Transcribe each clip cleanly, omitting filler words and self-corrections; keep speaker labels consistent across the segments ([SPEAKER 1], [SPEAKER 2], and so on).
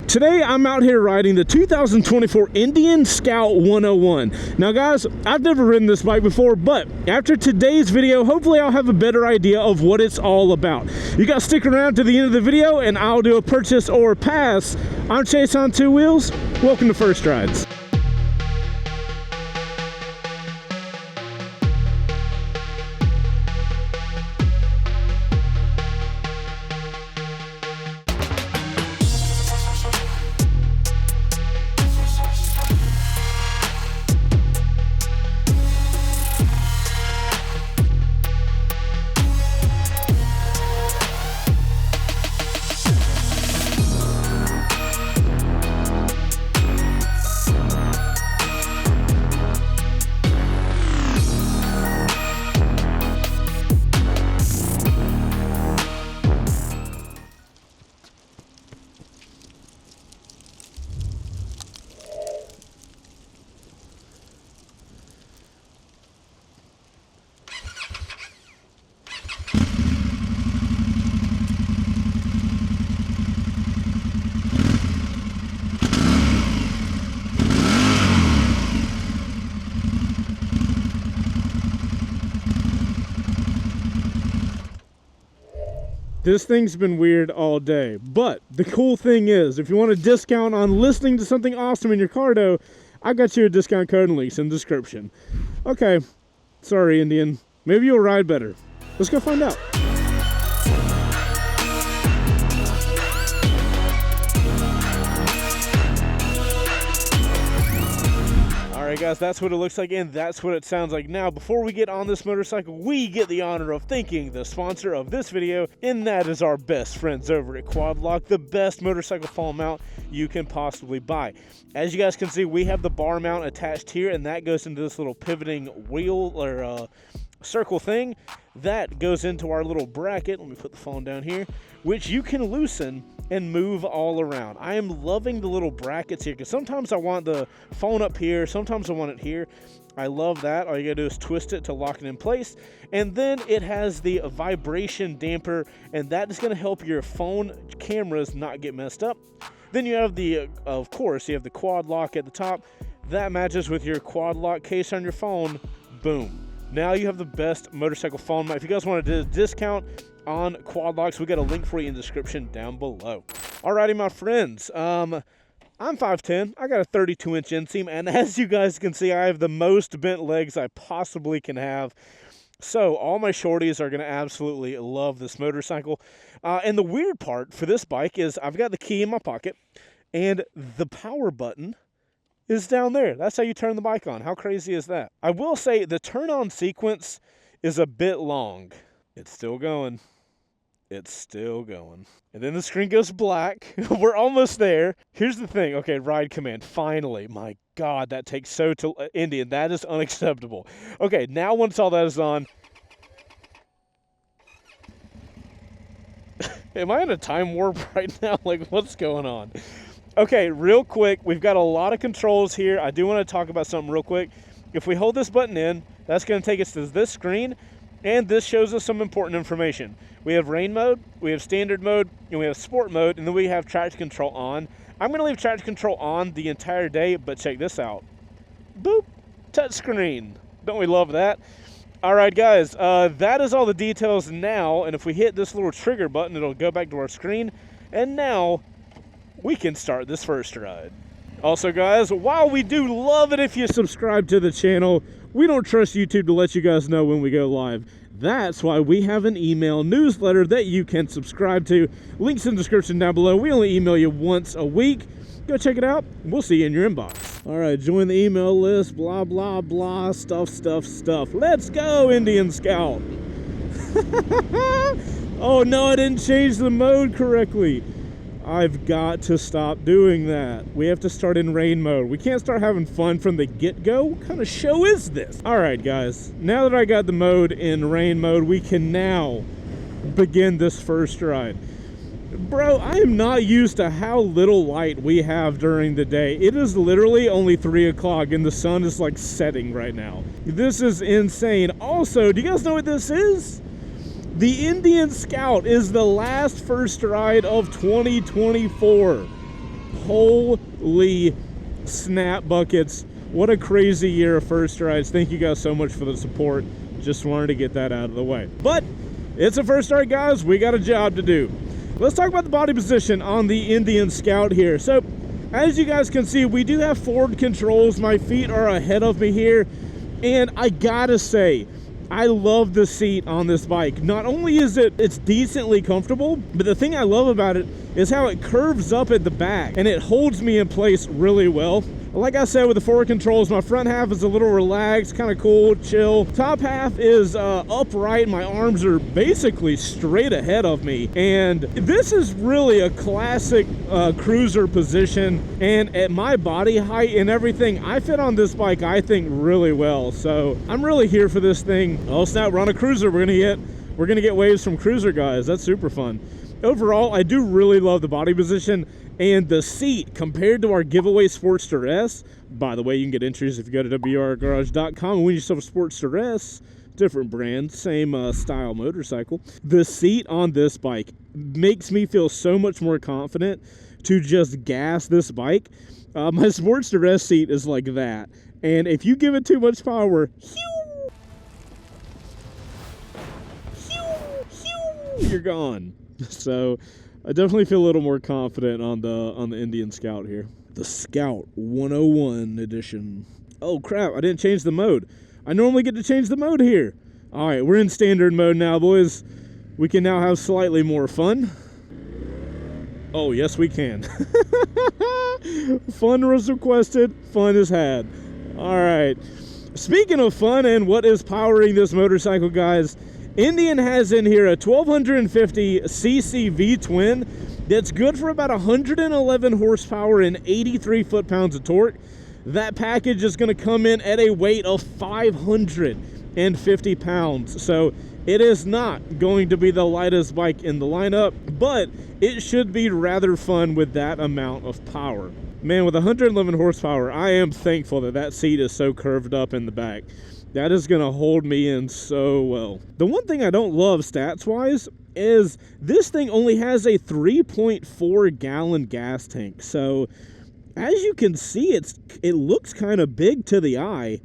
[SPEAKER 1] Today I'm out here riding the 2024 Indian Scout 101. Now guys, I've never ridden this bike before, but after today's video, hopefully I'll have a better idea of what it's all about. You guys stick around to the end of the video and I'll do a purchase or pass. I'm Chase on Two Wheels. Welcome to First Rides. This thing's been weird all day, but the cool thing is, if you want a discount on listening to something awesome in your car though, I got you a discount code and links in the description. Okay, sorry Indian, maybe you'll ride better. Let's go find out. Alright guys, that's what it looks like and that's what it sounds like. Now, before we get on this motorcycle, we get the honor of thanking the sponsor of this video, and that is our best friends over at Quad Lock, the best motorcycle fall mount you can possibly buy. As you guys can see, we have the bar mount attached here, and that goes into this little pivoting wheel or circle thing that goes into our little bracket. Let me put the phone down here, which you can loosen and move all around. I am loving the little brackets here because sometimes I want the phone up here, sometimes I want it here. I love that. All you gotta do is twist it to lock it in place, and then it has the vibration damper, and that is gonna help your phone cameras not get messed up. Then you have the, of course, you have the quad lock at the top. That matches with your quad lock case on your phone. Boom. Now you have the best motorcycle phone mount. If you guys want a discount on quad locks, we got a link for you in the description down below. Alrighty, my friends. I'm 5'10". I got a 32-inch inseam, and as you guys can see, I have the most bent legs I possibly can have. So all my shorties are going to absolutely love this motorcycle. And the weird part for this bike is I've got the key in my pocket, and the power button is down there. That's how you turn the bike on. How crazy is that? I will say the turn on sequence is a bit long. It's still going. It's still going. And then the screen goes black. We're almost there. Here's the thing. Okay, ride command. Finally. My God, that takes so to Indian. That is unacceptable. Okay, now once all that is on. Am I in a time warp right now? Like, what's going on? Okay, real quick, we've got a lot of controls here. I do want to talk about something real quick. If we hold this button in, that's going to take us to this screen, and this shows us some important information. We have rain mode, we have standard mode, and we have sport mode, and then we have traction control on. I'm going to leave traction control on the entire day, but check this out. Boop, touch screen. Don't we love that? All right, guys, that is all the details now, and if we hit this little trigger button, it'll go back to our screen, and now we can start this first ride. Also guys, while we do love it if you subscribe to the channel, we don't trust YouTube to let you guys know when we go live. That's why we have an email newsletter that you can subscribe to. Links in the description down below. We only email you once a week. Go check it out. We'll see you in your inbox. All right, join the email list, blah, blah, blah, stuff. Let's go, Indian Scout. Oh no, I didn't change the mode correctly. I've got to stop doing that. We have to start in rain mode. We can't start having fun from the get-go. What kind of show is this? All right, guys. Now that I got the mode in rain mode, we can now begin this first ride. Bro, I am not used to how little light we have during the day. It is literally only 3 o'clock and the sun is like setting right now. This is insane. Also, do you guys know what this is? The Indian Scout is the last first ride of 2024. Holy snap buckets. What a crazy year of first rides. Thank you guys so much for the support. Just wanted to get that out of the way. But it's a first ride, guys. We got a job to do. Let's talk about the body position on the Indian Scout here. So as you guys can see, we do have forward controls. My feet are ahead of me here. And I gotta say, I love the seat on this bike. Not only is it's decently comfortable, but the thing I love about it is how it curves up at the back and it holds me in place really well. Like I said, with the forward controls, my front half is a little relaxed, kind of cool, chill. Top half is upright. My arms are basically straight ahead of me. And this is really a classic cruiser position. And at my body height and everything, I fit on this bike, I think, really well. So I'm really here for this thing. Oh snap, we're on a cruiser. We're gonna get waves from cruiser guys. That's super fun. Overall, I do really love the body position and the seat compared to our giveaway Sportster S. By the way, you can get entries if you go to wrgarage.com and win yourself a Sportster S. Different brand, same style motorcycle. The seat on this bike makes me feel so much more confident to just gas this bike. My Sportster S seat is like that. And if you give it too much power, you're gone. So I definitely feel a little more confident on the Indian Scout here. The Scout 101 edition. Oh crap, I didn't change the mode. I normally get to change the mode here. All right, we're in standard mode now, boys. We can now have slightly more fun. Oh, yes, we can. Fun was requested, fun is had. All right. Speaking of fun and what is powering this motorcycle, guys, Indian has in here a 1250cc V-twin that's good for about 111 horsepower and 83 foot-pounds of torque. That package is going to come in at a weight of 550 pounds. So it is not going to be the lightest bike in the lineup, but it should be rather fun with that amount of power. Man, with 111 horsepower, I am thankful that that seat is so curved up in the back. That is going to hold me in so well. The one thing I don't love stats-wise is this thing only has a 3.4 gallon gas tank. So as you can see, it looks kind of big to the eye,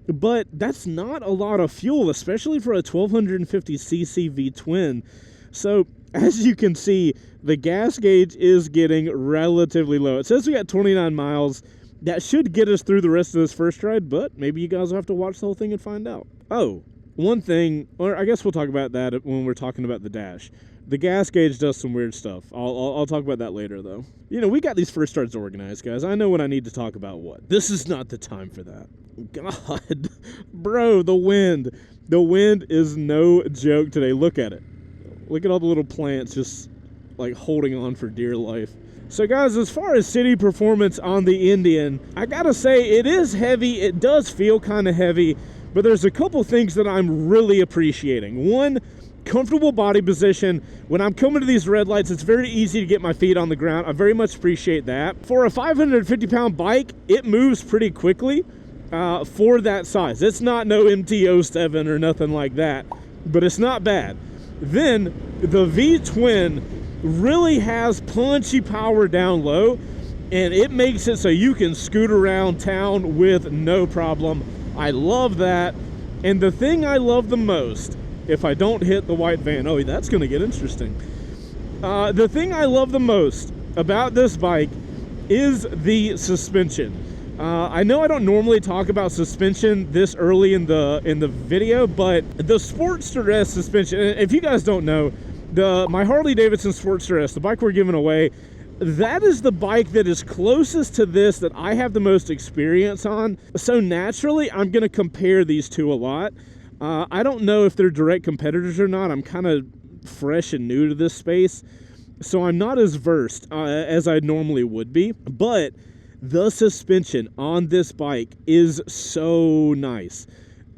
[SPEAKER 1] but that's not a lot of fuel, especially for a 1250cc V-twin. So as you can see, the gas gauge is getting relatively low. It says we got 29 miles. That should get us through the rest of this first ride, but maybe you guys will have to watch the whole thing and find out. Oh, one thing, or I guess we'll talk about that when we're talking about the dash. The gas gauge does some weird stuff. I'll talk about that later, though. You know, we got these first rides organized, guys. I know when I need to talk about what. This is not the time for that. God, bro, the wind. The wind is no joke today. Look at it. Look at all the little plants just, like, holding on for dear life. So guys, as far as city performance on the Indian, I gotta say it is heavy. It does feel kind of heavy, but there's a couple things that I'm really appreciating. One, comfortable body position. When I'm coming to these red lights, it's very easy to get my feet on the ground. I very much appreciate that. For a 550-pound bike, it moves pretty quickly for that size. It's not no MT-07 or nothing like that, but it's not bad. Then the V-twin really has punchy power down low, and it makes it so you can scoot around town with no problem. I love that. And the thing I love the most, if I don't hit the white van, oh, that's going to get interesting. The thing I love the most about this bike is the suspension. I know I don't normally talk about suspension this early in the video, but the Sportster S suspension, if you guys don't know, my Harley Davidson Sportster S, the bike we're giving away, that is the bike that is closest to this that I have the most experience on. So naturally, I'm going to compare these two a lot. I don't know if they're direct competitors or not. I'm kind of fresh and new to this space, so I'm not as versed as I normally would be. But the suspension on this bike is so nice.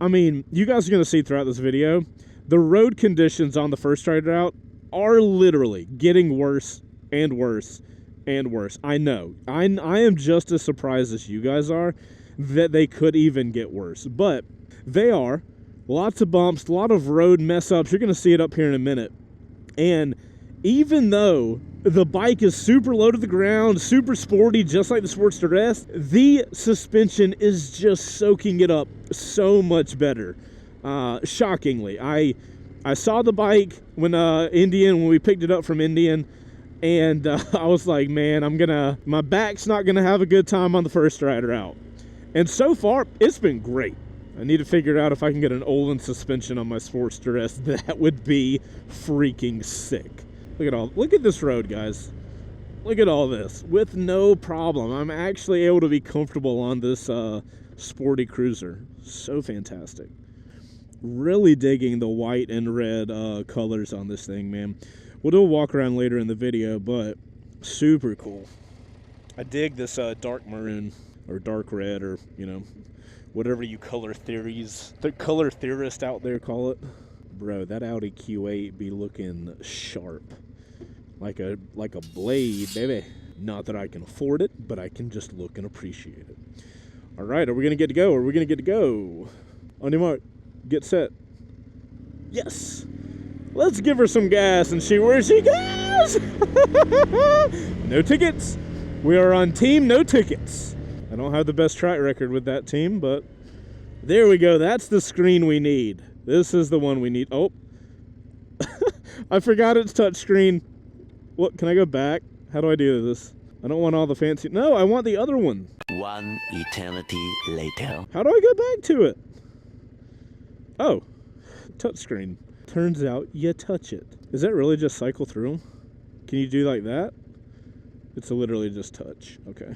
[SPEAKER 1] I mean, you guys are going to see throughout this video, the road conditions on the first ride route are literally getting worse and worse and worse. I know. I am just as surprised as you guys are that they could even get worse. But they are. Lots of bumps, a lot of road mess ups. You're going to see it up here in a minute. And even though the bike is super low to the ground, super sporty, just like the Sportster S, the suspension is just soaking it up so much better. Shockingly. I saw the bike when we picked it up from Indian, and I was like, man, my back's not gonna have a good time on the first rider out. And so far, it's been great. I need to figure out if I can get an Olin suspension on my Sportster S. That would be freaking sick. Look at this road, guys. Look at all this with no problem. I'm actually able to be comfortable on this sporty cruiser. So fantastic. Really digging the white and red colors on this thing, man. We'll do a walk around later in the video, but super cool. I dig this dark maroon or dark red, or whatever you color theorists out there call it. Bro, that Audi Q8 be looking sharp. Like a blade, baby. Not that I can afford it, but I can just look and appreciate it. All right, are we gonna get to go? On your mark, get set. Yes. Let's give her some gas and see where she goes. No tickets. We are on team no tickets. I don't have the best track record with that team, but there we go. That's the screen we need. This is the one we need. Oh, I forgot it's touchscreen. What, can I go back? How do I do this? I don't want all the fancy... No, I want the other one.
[SPEAKER 2] One eternity later.
[SPEAKER 1] How do I go back to it? Oh, touchscreen. Turns out you touch it. Is that really just cycle through them? Can you do like that? It's literally just touch. Okay.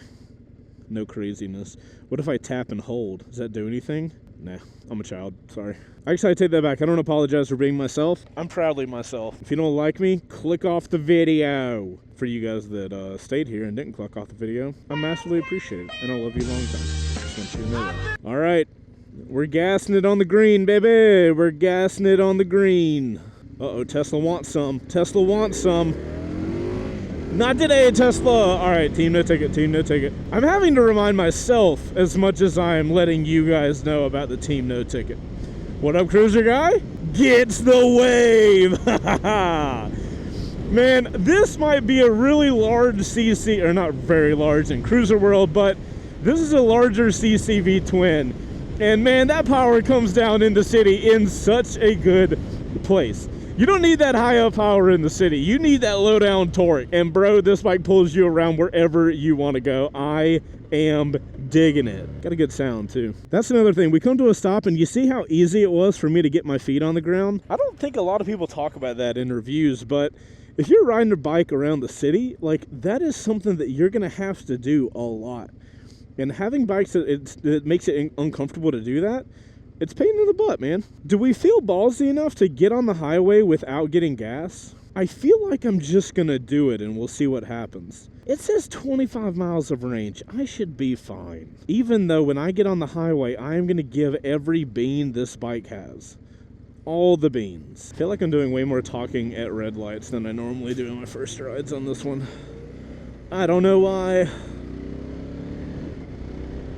[SPEAKER 1] No craziness. What if I tap and hold? Does that do anything? Nah, I'm a child. Sorry. Actually, I take that back. I don't apologize for being myself. I'm proudly myself. If you don't like me, click off the video. For you guys that stayed here and didn't click off the video, I massively appreciate it. And I love you long time. Just want you to know that. All right. We're gassing it on the green, baby. We're gassing it on the green. Uh-oh, Tesla wants some. Tesla wants some. Not today, Tesla. All right, team no ticket, team no ticket. I'm having to remind myself as much as I am letting you guys know about the team no ticket. What up, cruiser guy? Gets the wave. Man, this might be a really large CC, or not very large in cruiser world, but this is a larger CCV twin. And man, that power comes down in the city in such a good place. You don't need that high up power in the city. You need that low down torque. And bro, this bike pulls you around wherever you want to go. I am digging it. Got a good sound too. That's another thing. We come to a stop and you see how easy it was for me to get my feet on the ground. I don't think a lot of people talk about that in reviews, but if you're riding a bike around the city, like that is something that you're going to have to do a lot. And having bikes that makes it uncomfortable to do that, it's pain in the butt, man. Do we feel ballsy enough to get on the highway without getting gas? I feel like I'm just gonna do it and we'll see what happens. It says 25 miles of range. I should be fine. Even though when I get on the highway, I am gonna give every bean this bike has. All the beans. I feel like I'm doing way more talking at red lights than I normally do in my first rides on this one. I don't know why.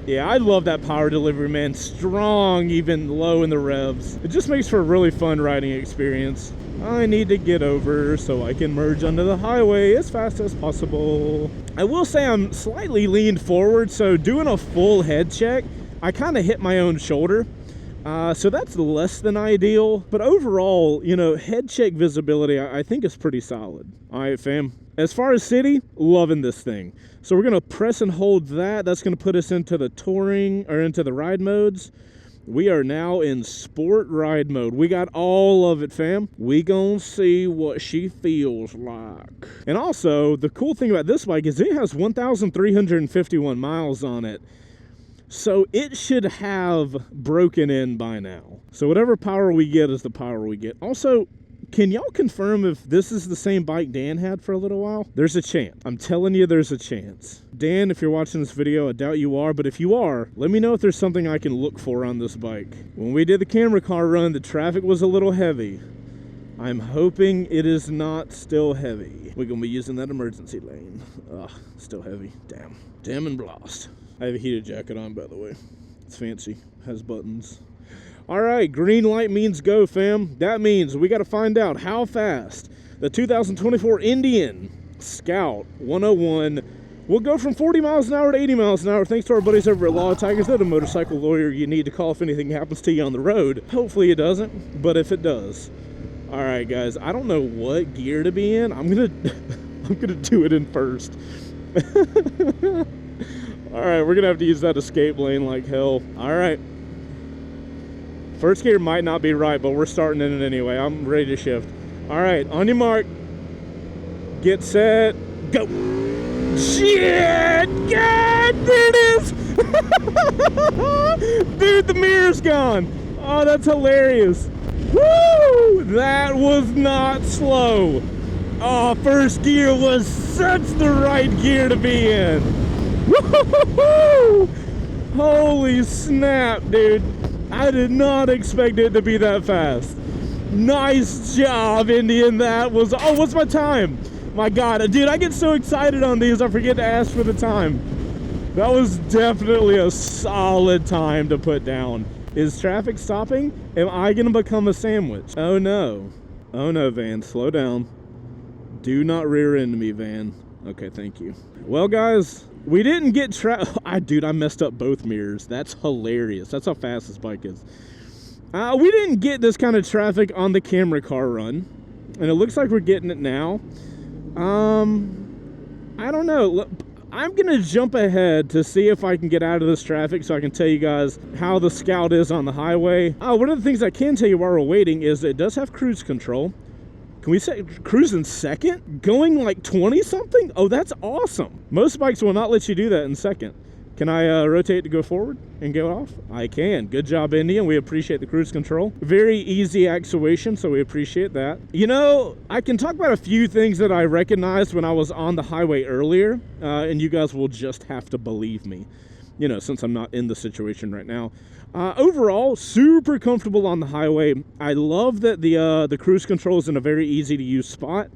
[SPEAKER 1] Yeah, I love that power delivery, man. Strong, even low in the revs. It just makes for a really fun riding experience. I need to get over so I can merge onto the highway as fast as possible. I will say I'm slightly leaned forward, so doing a full head check, I kind of hit my own shoulder. So that's less than ideal. But overall, head check visibility, I think is pretty solid. All right, fam. As far as city, loving this thing. So we're going to press and hold that. That's going to put us into the touring, or into the ride modes. We are now in sport ride mode. We got all of it, fam. We gonna see what she feels like. And also, the cool thing about this bike is it has 1,351 miles on it. So it should have broken in by now. So whatever power we get is the power we get. Also, can y'all confirm if this is the same bike Dan had for a little while? There's a chance. I'm telling you, there's a chance. Dan, if you're watching this video, I doubt you are, but if you are, let me know if there's something I can look for on this bike. When we did the camera car run, the traffic was a little heavy. I'm hoping it is not still heavy. We're gonna be using that emergency lane. Ugh, still heavy. Damn. Damn and blast. I have a heated jacket on, by the way. It's fancy. Has buttons. All right, green light means go, fam. That means we got to find out how fast the 2024 Indian Scout 101 will go from 40 miles an hour to 80 miles an hour, thanks to our buddies over at Law Tigers. They're the motorcycle lawyer you need to call if anything happens to you on the road. Hopefully it doesn't, but if it does. All right, guys, I don't know what gear to be in. I'm gonna do it in first. All right, we're gonna have to use that escape lane like hell. All right. First gear might not be right, but we're starting in it anyway. I'm ready to shift. All right, on your mark. Get set, go. Shit! God, there it is! Dude, the mirror's gone. Oh, that's hilarious. Woo! That was not slow. Oh, first gear was such the right gear to be in. Woo! Holy snap, dude. I did not expect it to be that fast. Nice job, Indian. That was... Oh, what's my time? My God, dude, I get so excited on these, I forget to ask for the time. That was definitely a solid time to put down. Is traffic stopping? Am I gonna become a sandwich? Oh no. Oh no, van, slow down. Do not rear end me, van. Okay, thank you. Well, guys, we didn't get dude, I messed up both mirrors. That's hilarious. That's how fast this bike is. We didn't get this kind of traffic on the camera car run, and it looks like we're getting it now. I don't know. I'm gonna jump ahead to see if I can get out of this traffic so I can tell you guys how the Scout is on the highway. One of the things I can tell you while we're waiting is it does have cruise control. Can we say cruise in second? Going like 20 something? Oh, that's awesome. Most bikes will not let you do that in second. Can I rotate to go forward and go off? I can. Good job, Indian. We appreciate the cruise control. Very easy actuation, so we appreciate that. You know, I can talk about a few things that I recognized when I was on the highway earlier, and you guys will just have to believe me, you know, since I'm not in the situation right now. Overall, super comfortable on the highway. I love that the cruise control is in a very easy to use spot.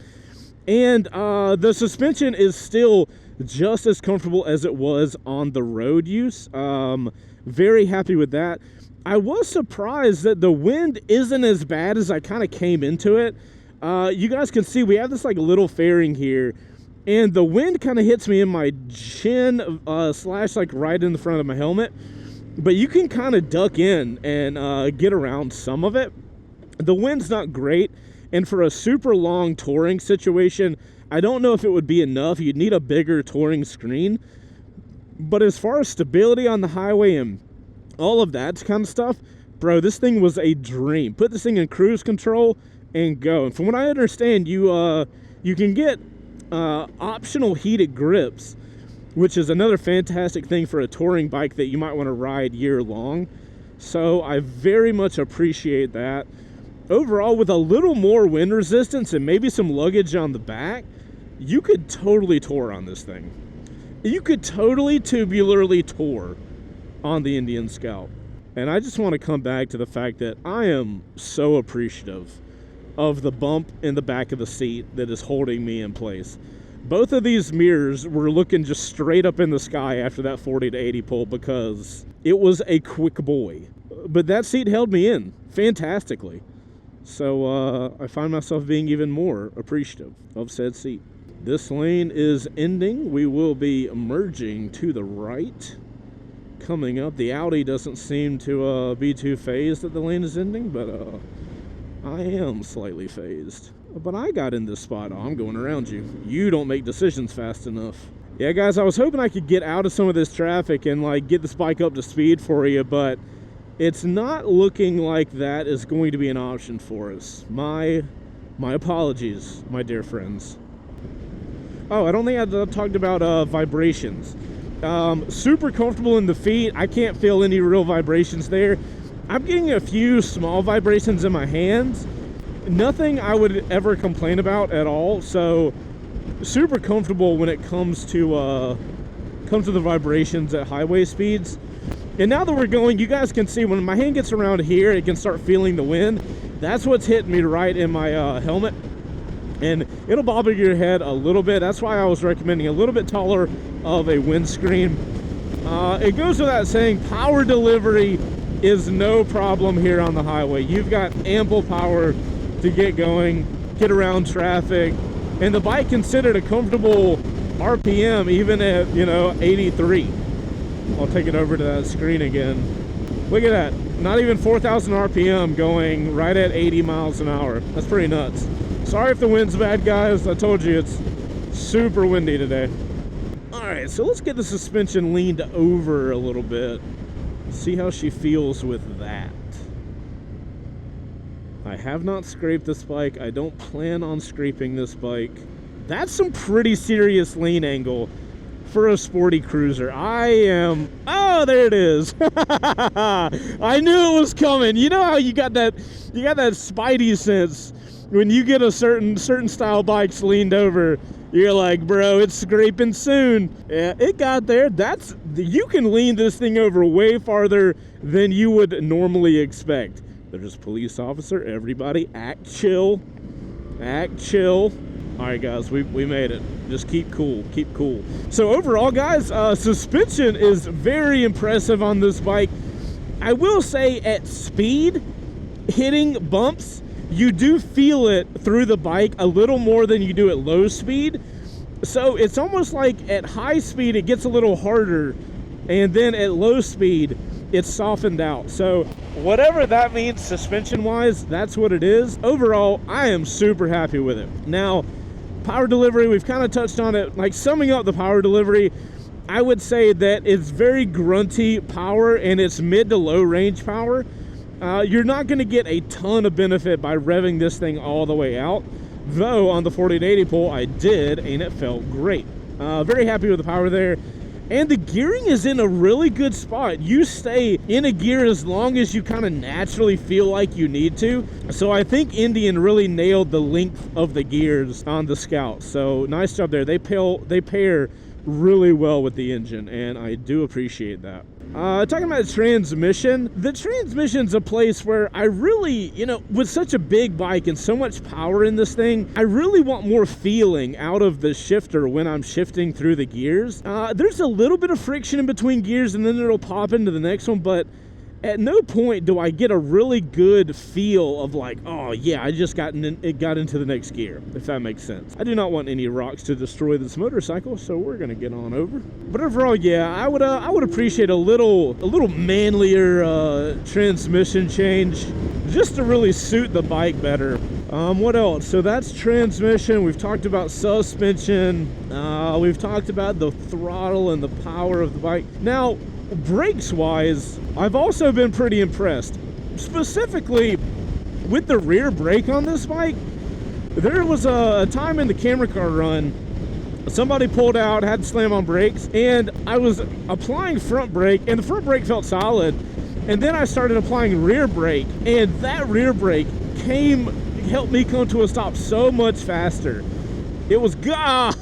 [SPEAKER 1] And the suspension is still just as comfortable as it was on the road use. Very happy with that. I was surprised that the wind isn't as bad as I kind of came into it. You guys can see we have this like little fairing here, and the wind kind of hits me in my chin slash like right in the front of my helmet. But you can kind of duck in and get around some of it. The wind's not great, and for a super long touring situation, I don't know if it would be enough. You'd need a bigger touring screen. But as far as stability on the highway and all of that kind of stuff, bro, this thing was a dream. Put this thing in cruise control and go. And from what I understand, you can get optional heated grips, which is another fantastic thing for a touring bike that you might want to ride year long. So I very much appreciate that. Overall, with a little more wind resistance and maybe some luggage on the back, you could totally tour on this thing. You could totally tubularly tour on the Indian Scout. And I just want to come back to the fact that I am so appreciative of the bump in the back of the seat that is holding me in place. Both of these mirrors were looking just straight up in the sky after that 40 to 80 pull because it was a quick boy. But that seat held me in fantastically. So I find myself being even more appreciative of said seat. This lane is ending. We will be merging to the right. Coming up, the Audi doesn't seem to be too phased that the lane is ending, but I am slightly phased. But I got in this spot. Oh, I'm going around you. You don't make decisions fast enough. Yeah, guys, I was hoping I could get out of some of this traffic and like get this bike up to speed for you, but it's not looking like that is going to be an option for us. My apologies, my dear friends. Oh, I don't think I talked about vibrations. Super comfortable in the feet. I can't feel any real vibrations there. I'm getting a few small vibrations in my hands. Nothing I would ever complain about at all. So super comfortable when it comes to the vibrations at highway speeds. And now that we're going, you guys can see when my hand gets around here, it can start feeling the wind. That's what's hitting me right in my helmet. And it'll bobble your head a little bit. That's why I was recommending a little bit taller of a windscreen. It goes without saying, power delivery is no problem here on the highway. You've got ample power to get going, get around traffic, and the bike can sit at a comfortable RPM even at, 83. I'll take it over to that screen again. Look at that. Not even 4,000 RPM going right at 80 miles an hour. That's pretty nuts. Sorry if the wind's bad, guys. I told you it's super windy today. All right, so let's get the suspension leaned over a little bit. See how she feels with that. I have not scraped this bike. I don't plan on scraping this bike. That's some pretty serious lean angle for a sporty cruiser. Oh, there it is. I knew it was coming. You know how you got that spidey sense when you get a certain style bikes leaned over. You're like, bro, it's scraping soon. Yeah, it got there. You can lean this thing over way farther than you would normally expect. There's a police officer. Everybody act chill. Act chill. All right, guys, we made it. Just keep cool. Keep cool. So overall, guys, suspension is very impressive on this bike. I will say at speed, hitting bumps, you do feel it through the bike a little more than you do at low speed. So it's almost like at high speed, it gets a little harder. And then at low speed, it's softened out. So whatever that means suspension-wise, that's what it is. Overall, I am super happy with it. Now, power delivery, we've kind of touched on it. Like summing up the power delivery, I would say that it's very grunty power and it's mid to low range power. You're not going to get a ton of benefit by revving this thing all the way out. Though on the 4080 pole, I did, and it felt great. Very happy with the power there. And the gearing is in a really good spot. You stay in a gear as long as you kind of naturally feel like you need to. So I think Indian really nailed the length of the gears on the Scout. So nice job there. They pair really well with the engine, and I do appreciate that. Talking about the transmission's a place where I really, with such a big bike and so much power in this thing, I really want more feeling out of the shifter when I'm shifting through the gears. There's a little bit of friction in between gears and then it'll pop into the next one, but at no point do I get a really good feel of like, oh yeah, I just got into the next gear, if that makes sense. I do not want any rocks to destroy this motorcycle, so we're gonna get on over. But overall, yeah, I would appreciate a little manlier transmission change, just to really suit the bike better. What else? So that's transmission. We've talked about suspension. We've talked about the throttle and the power of the bike. Now, brakes wise, I've also been pretty impressed, specifically with the rear brake on this bike. There was a time in the camera car run, somebody pulled out, had to slam on brakes, and I was applying front brake and the front brake felt solid, and then I started applying rear brake, and that rear brake helped me come to a stop so much faster. It was God.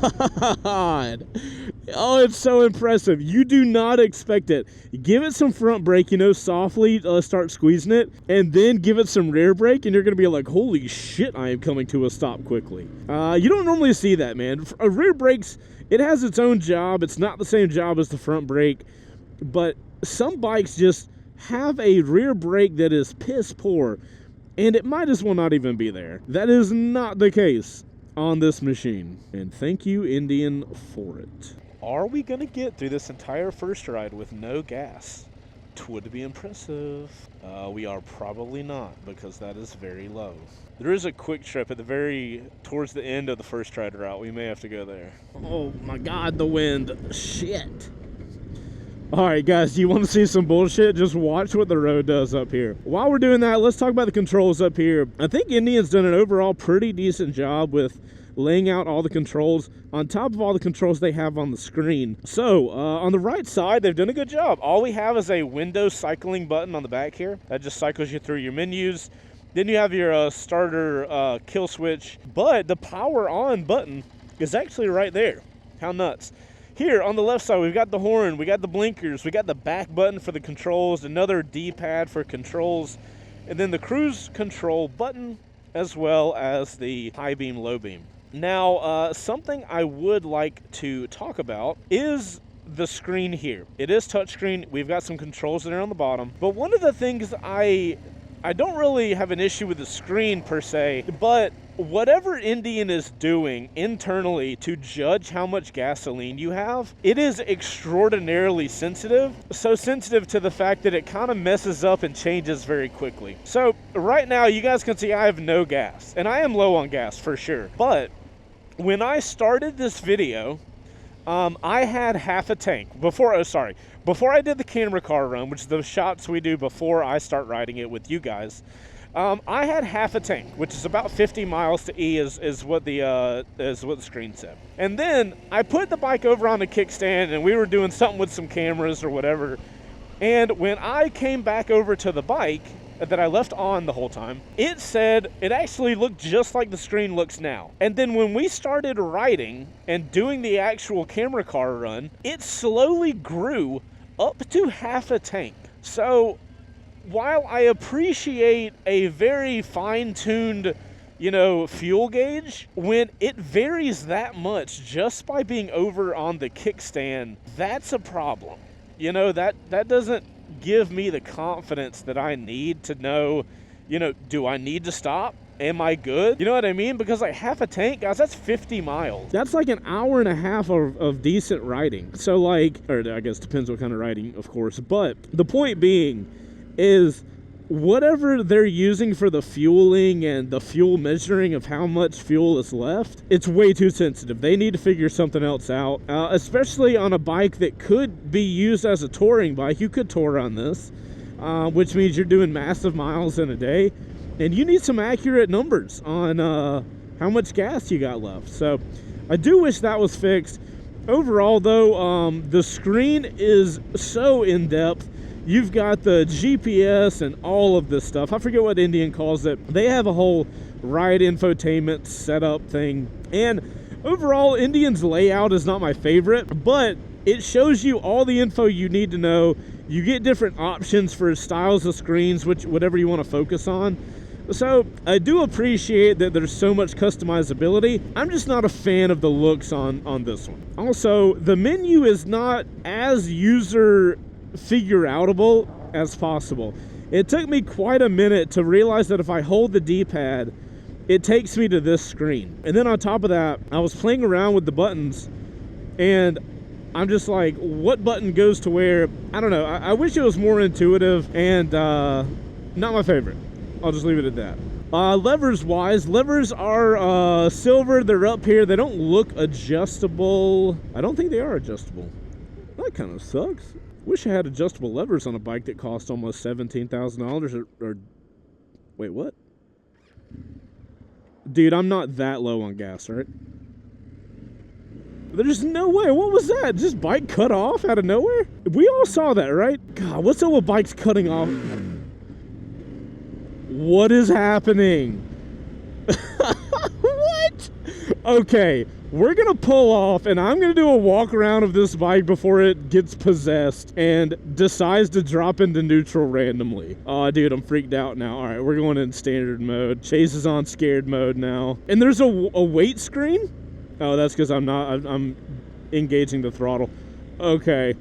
[SPEAKER 1] Oh, it's so impressive. You do not expect it. Give it some front brake, softly start squeezing it, and then give it some rear brake, and you're going to be like, holy shit, I am coming to a stop quickly. You don't normally see that, man. Rear brakes, it has its own job. It's not the same job as the front brake, but some bikes just have a rear brake that is piss poor, and it might as well not even be there. That is not the case on this machine, and thank you, Indian, for it. Are we gonna get through this entire first ride with no gas? Would be impressive. We are probably not, because that is very low. There is a quick trip towards the end of the first ride route. We may have to go there. Oh my God, the wind. Shit. All right, guys, do you want to see some bullshit? Just watch what the road does up here. While we're doing that, let's talk about the controls up here. I think Indian's done an overall pretty decent job with laying out all the controls on top of all the controls they have on the screen. So on the right side, they've done a good job. All we have is a window cycling button on the back here. That just cycles you through your menus. Then you have your starter kill switch, but the power on button is actually right there. How nuts. Here on the left side, we've got the horn, we got the blinkers, we got the back button for the controls, another D-pad for controls, and then the cruise control button, as well as the high beam, low beam. Now, something I would like to talk about is the screen here. It is touchscreen. We've got some controls there on the bottom. But one of the things I don't really have an issue with the screen per se, but whatever Indian is doing internally to judge how much gasoline you have, it is extraordinarily sensitive. So sensitive to the fact that it kind of messes up and changes very quickly. So right now you guys can see I have no gas, and I am low on gas for sure. But when I started this video, I had half a tank before I did the camera car run, which is the shots we do before I start riding it with you guys. I had half a tank, which is about 50 miles to E is what the screen said. And then I put the bike over on the kickstand, and we were doing something with some cameras or whatever. And when I came back over to the bike that I left on the whole time, it said it actually looked just like the screen looks now. And then when we started riding and doing the actual camera car run, it slowly grew up to half a tank. So while I appreciate a very fine-tuned, fuel gauge, when it varies that much just by being over on the kickstand, that's a problem. That doesn't give me the confidence that I need to know, do I need to stop? Am I good? You know what I mean? Because like half a tank, guys, that's 50 miles. That's like an hour and a half of decent riding. So like, or I guess depends what kind of riding, of course. But the point being is whatever they're using for the fueling and the fuel measuring of how much fuel is left, it's way too sensitive. They need to figure something else out, especially on a bike that could be used as a touring bike. You could tour on this, which means you're doing massive miles in a day, and you need some accurate numbers on how much gas you got left. So I do wish that was fixed. Overall though, the screen is so in-depth. You've got the GPS and all of this stuff. I forget what Indian calls it. They have a whole ride infotainment setup thing. And overall, Indian's layout is not my favorite, but it shows you all the info you need to know. You get different options for styles of screens, whatever you want to focus on. So I do appreciate that there's so much customizability. I'm just not a fan of the looks on this one. Also, the menu is not as user figure outable as possible. It took me quite a minute to realize that if I hold the D-pad, it takes me to this screen. And then on top of that, I was playing around with the buttons, and I'm just like, what button goes to where? I don't know. I wish it was more intuitive, and not my favorite. I'll just leave it at that. Levers wise, levers are silver. They're up here. They don't look adjustable. I don't think they are adjustable. That kind of sucks. Wish I had adjustable levers on a bike that cost almost $17,000 or wait, what? Dude, I'm not that low on gas, right? There's no way. What was that? Just bike cut off out of nowhere? We all saw that, right? God, what's up with bikes cutting off? What is happening? What? Okay, we're gonna pull off, and I'm gonna do a walk around of this bike before it gets possessed and decides to drop into neutral randomly. Oh, dude, I'm freaked out now. All right, we're going in standard mode. Chase is on scared mode now. And there's a weight screen? Oh, that's because I'm engaging the throttle. Okay,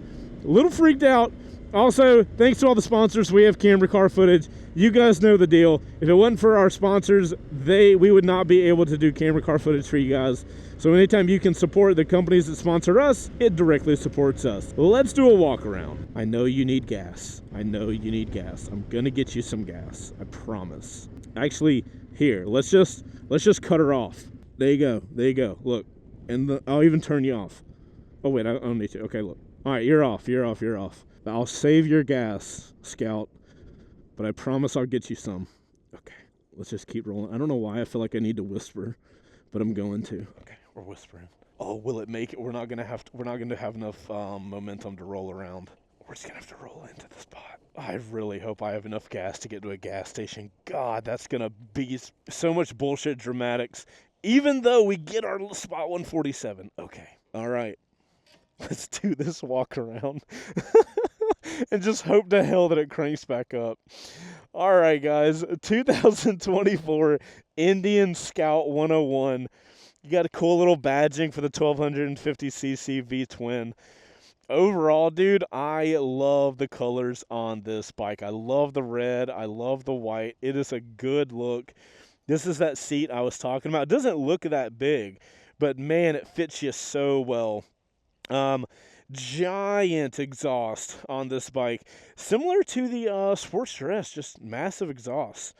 [SPEAKER 1] a little freaked out. Also, thanks to all the sponsors, we have camera car footage. You guys know the deal. If it wasn't for our sponsors, we would not be able to do camera car footage for you guys. So anytime you can support the companies that sponsor us, it directly supports us. Let's do a walk around. I know you need gas. I know you need gas. I'm gonna get you some gas. I promise. Actually, here, let's just cut her off. There you go. There you go. Look, and I'll even turn you off. Oh wait, I don't need to. Okay, look. All right, you're off. You're off. You're off. I'll save your gas, Scout, but I promise I'll get you some. Okay, let's just keep rolling. I don't know why I feel like I need to whisper, but I'm going to. Okay, we're whispering. Oh, will it make it? We're not gonna have enough momentum to roll around. We're just gonna have to roll into the spot. I really hope I have enough gas to get to a gas station. God, that's gonna be so much bullshit dramatics. Even though we get our spot 147. Okay, all right. Let's do this walk around. And just hope to hell that it cranks back up. All right, guys. 2024 Indian Scout 101. You got a cool little badging for the 1250cc V-twin. Overall, dude, I love the colors on this bike. I love the red. I love the white. It is a good look. This is that seat I was talking about. It doesn't look that big, but man, it fits you so well. Um, Giant exhaust on this bike, similar to the Sportster S, just massive exhaust.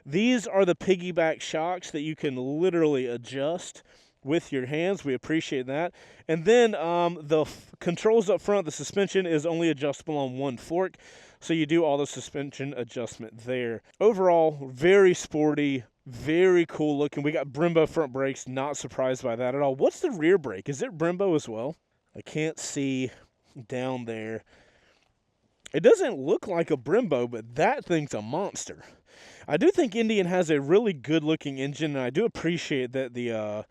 [SPEAKER 1] These are the piggyback shocks that you can literally adjust with your hands. We appreciate that. And then the controls up front, the suspension is only adjustable on one fork, so you do all the suspension adjustment there. Overall, very sporty, very cool looking. We got Brembo front brakes, not surprised by that at all. What's the rear brake? Is it Brembo as well? I can't see down there. It doesn't look like a Brembo, but that thing's a monster. I do think Indian has a really good looking engine, and I do appreciate that the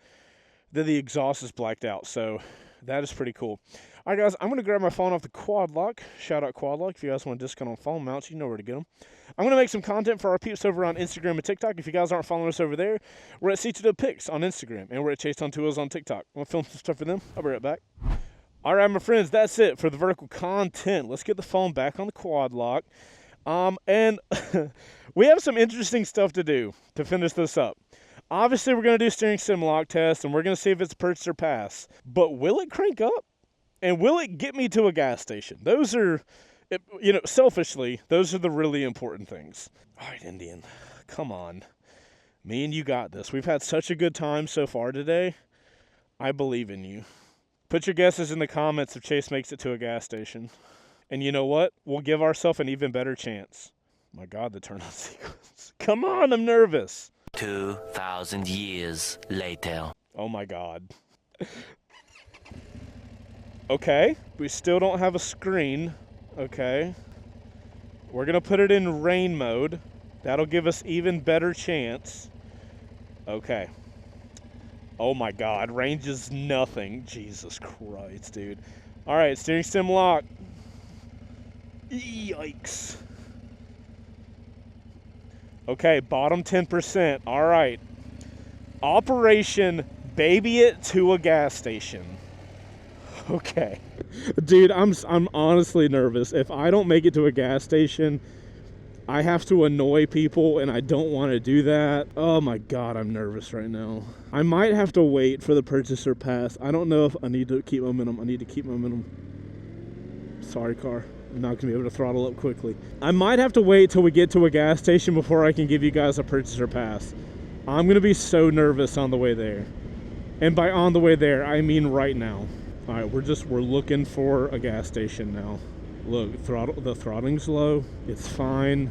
[SPEAKER 1] exhaust is blacked out, so that is pretty cool. All right, guys, I'm going to grab my phone off the Quad Lock. Shout out Quad Lock. If you guys want a discount on phone mounts, you know where to get them. I'm going to make some content for our peeps over on Instagram and TikTok. If you guys aren't following us over there, we're at C2Pics on Instagram, and we're at Chaseontwowheels on TikTok. I'm going to film some stuff for them. I'll be right back. All right, my friends, that's it for the vertical content. Let's get the phone back on the Quad Lock. And we have some interesting stuff to do to finish this up. Obviously, we're going to do steering sim lock test, and we're going to see if it's purchase or pass. But will it crank up? And will it get me to a gas station? Those are, selfishly, those are the really important things. All right, Indian, come on. Me and you got this. We've had such a good time so far today. I believe in you. Put your guesses in the comments if Chase makes it to a gas station. And you know what? We'll give ourselves an even better chance. My God, the turn-on sequence. Come on, I'm nervous.
[SPEAKER 2] 2,000 years later.
[SPEAKER 1] Oh my God. Okay, we still don't have a screen. Okay. We're going to put it in rain mode. That'll give us even better chance. Okay. Oh my God, range is nothing. Jesus Christ, dude. All right, steering sim lock. Yikes. Okay, bottom 10%. All right. Operation baby it to a gas station. Okay. Dude, I'm honestly nervous. If I don't make it to a gas station, I have to annoy people, and I don't want to do that. Oh my God, I'm nervous right now. I might have to wait for the purchase or pass. I don't know if I need to keep momentum. I need to keep momentum. Sorry, car. I'm not going to be able to throttle up quickly. I might have to wait till we get to a gas station before I can give you guys a purchase or pass. I'm going to be so nervous on the way there. And by on the way there, I mean right now. All right, we're looking for a gas station now. Look, the throttling's low. It's fine.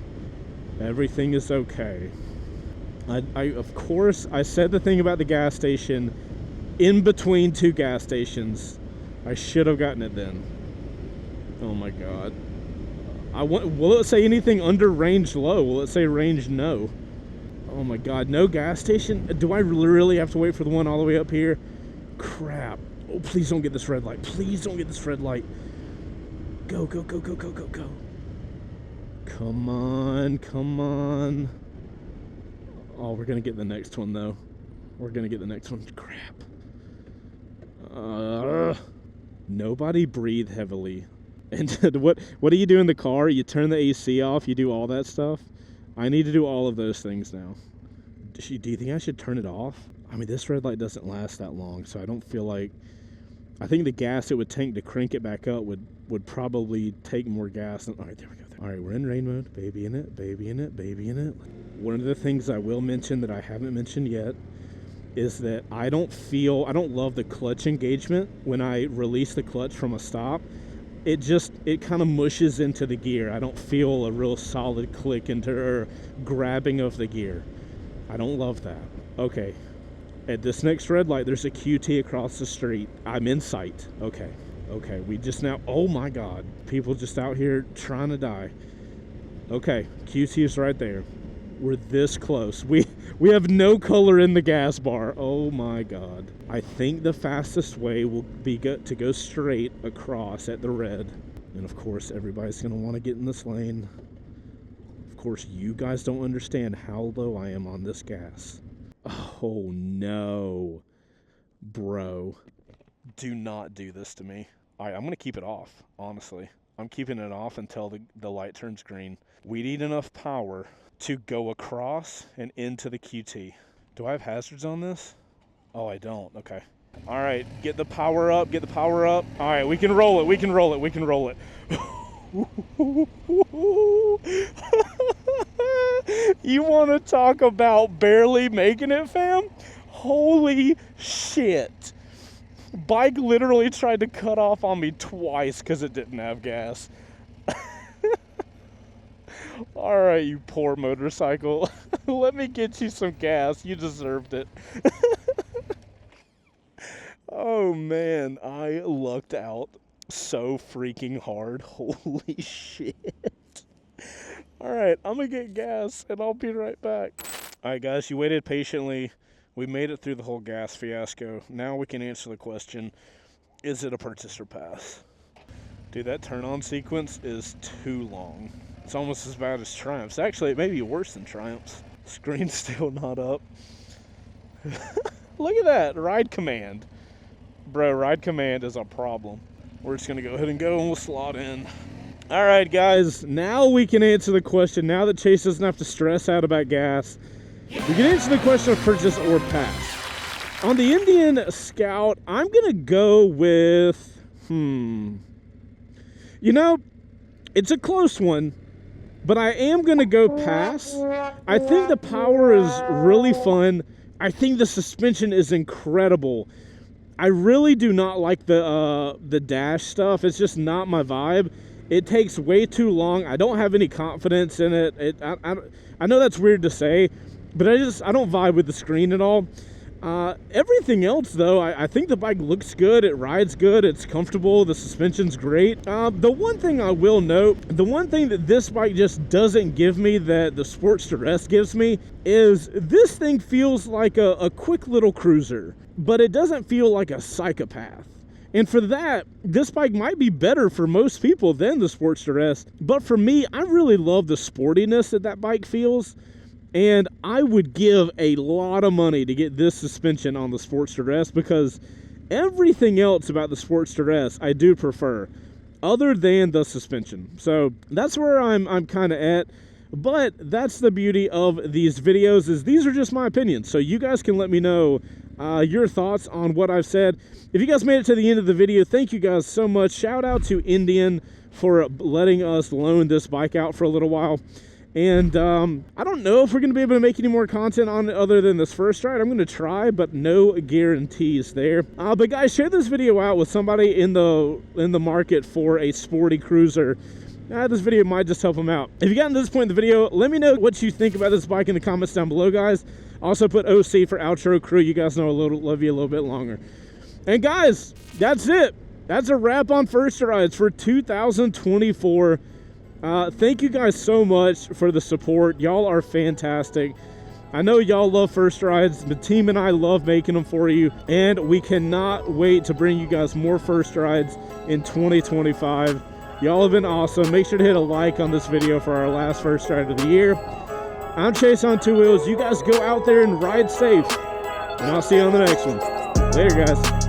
[SPEAKER 1] Everything is okay. Of course, I said the thing about the gas station in between two gas stations. I should have gotten it then. Oh my God. Will it say anything under range low? Will it say range no? Oh my God, no gas station? Do I really have to wait for the one all the way up here? Crap. Oh, please don't get this red light. Please don't get this red light. Go, go, go, go, go, go, go. Come on, come on. Oh, we're going to get the next one, though. We're going to get the next one. Crap. Nobody breathe heavily. And what do you do in the car? You turn the AC off, you do all that stuff? I need to do all of those things now. Do you think I should turn it off? I mean, this red light doesn't last that long, so I don't feel like... I think the gas it would take to crank it back up would probably take more gas. All right, there we go. All right, we're in rain mode. Baby in it, baby in it, baby in it. One of the things I will mention that I haven't mentioned yet is that I don't love the clutch engagement when I release the clutch from a stop. It kind of mushes into the gear. I don't feel a real solid click or grabbing of the gear. I don't love that. Okay. At this next red light, there's a QT across the street. I'm in sight. Okay. Okay, we just now... Oh, my God. People just out here trying to die. Okay, QT is right there. We're this close. We have no color in the gas bar. Oh, my God. I think the fastest way will be to go straight across at the red. And, of course, everybody's going to want to get in this lane. Of course, you guys don't understand how low I am on this gas. Oh, no. Bro. Do not do this to me. All right, I'm going to keep it off, honestly. I'm keeping it off until the light turns green. We need enough power to go across and into the QT. Do I have hazards on this? Oh, I don't. Okay. All right, get the power up, get the power up. All right, we can roll it, we can roll it, we can roll it. You want to talk about barely making it, fam? Holy shit. Bike literally tried to cut off on me twice because it didn't have gas. All right, you poor motorcycle. Let me get you some gas. You deserved it. Oh, man. I lucked out so freaking hard. Holy shit. All right, I'm going to get gas, and I'll be right back. All right, guys, you waited patiently. We made it through the whole gas fiasco. Now we can answer the question, is it a purchase or pass? Dude, that turn-on sequence is too long. It's almost as bad as Triumph's. Actually, it may be worse than Triumph's. Screen's still not up. Look at that, ride command. Bro, ride command is a problem. We're just going to go ahead and go, and we'll slot in. All right, guys, now we can answer the question. Now that Chase doesn't have to stress out about gas, we can answer the question of purchase or pass. On the Indian Scout, I'm going to go with, you know, it's a close one, but I am going to go pass. I think the power is really fun. I think the suspension is incredible. I really do not like the dash stuff. It's just not my vibe. It takes way too long. I don't have any confidence in it. I know that's weird to say, but I don't vibe with the screen at all. Everything else, though, I think the bike looks good. It rides good. It's comfortable. The suspension's great. The one thing I will note, the one thing that this bike just doesn't give me that the Sportster S gives me is this thing feels like a quick little cruiser, but it doesn't feel like a psychopath. And for that, this bike might be better for most people than the Sportster S. But for me, I really love the sportiness that bike feels. And I would give a lot of money to get this suspension on the Sportster S because everything else about the Sportster S I do prefer, other than the suspension. So that's where I'm kind of at. But that's the beauty of these videos, is these are just my opinions. So you guys can let me know your thoughts on what I've said. If you guys made it to the end of the video, thank you guys so much. Shout out to Indian for letting us loan this bike out for a little while. And I don't know if we're going to be able to make any more content on it other than this first ride. I'm going to try, but no guarantees there. But guys, share this video out with somebody in the market for a sporty cruiser. This video might just help them out. If you gotten to this point in the video, let me know what you think about this bike in the comments down below, guys. Also put OC for outro crew. You guys know I love you a little bit longer. And guys, that's it. That's a wrap on First Rides for 2024. Thank you guys so much for the support. Y'all are fantastic. I know y'all love First Rides. The team and I love making them for you. And we cannot wait to bring you guys more First Rides in 2025. Y'all have been awesome. Make sure to hit a like on this video for our last First Ride of the year. I'm Chaseontwowheels. You guys go out there and ride safe. And I'll see you on the next one. Later, guys.